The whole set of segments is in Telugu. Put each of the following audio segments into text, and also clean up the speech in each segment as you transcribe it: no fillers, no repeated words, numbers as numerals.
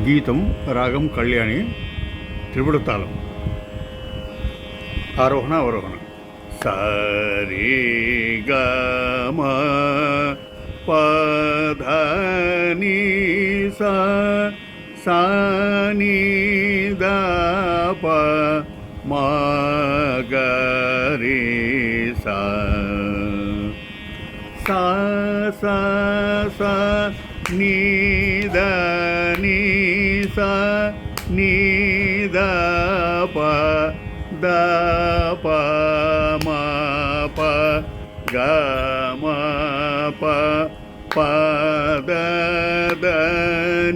గీతం రాగం కళ్యాణి త్రిపుడ తాళం ఆరోహణ అవరోహణ సరి గమ పధని సాని దప మగరి సా నిద ని స నిద ప ద ప మ ప గ మ ప ప ద ద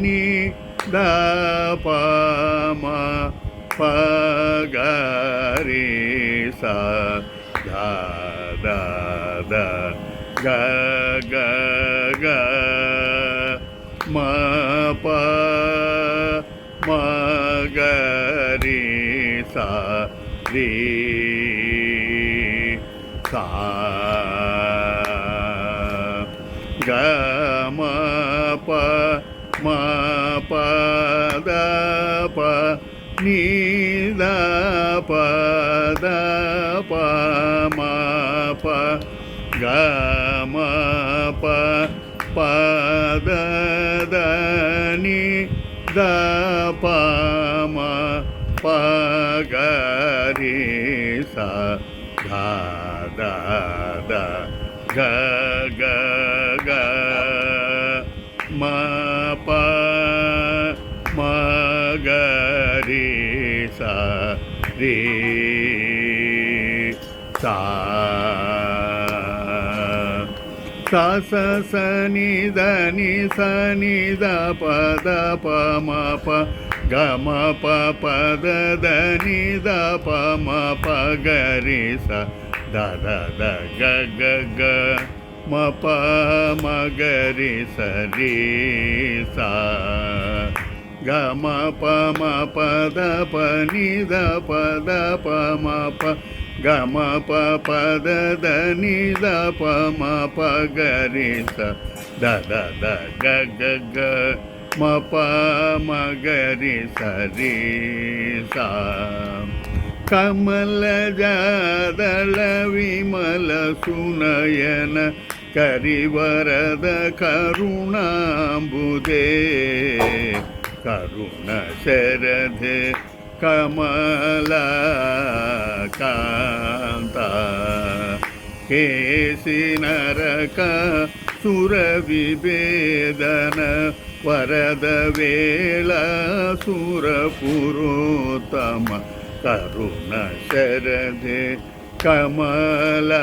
ని ద ప మ ప గ రి స ధ ద ద గ గ గ మ ప మ గ రి స రి సా గ మ ప మ ప ద ప ని ద ప ద ప మ ప గ మ ప ప ద ద ని ద ప మ ప గ రి స ధ ద ద గ గ గ మ ప మ గ రి స రి సా స స స ని ద ని స ని ద ప ద ప మ ప గ మ ప ప ద ద ని ద ప మ ప గ రి స ద ద ద గ గ గ మ ప మ గ రి స రి సా గ మ ప మ ప ద ప ని ద ప ద ప మ ప గ మ ప ప ద ద ని ద ప మ ప గ రి స ద ద ద గ గ గ మ ప మ గ రి స రి సా కమల జాదళ విమల సునయన కరివరద కరుణాంబుదే కరుణ శరధే కమలకాంత కేసి నరక సుర విభేదన వరద వేళ సుర పురోత్తమ కరుణ శరధే కమలకాంత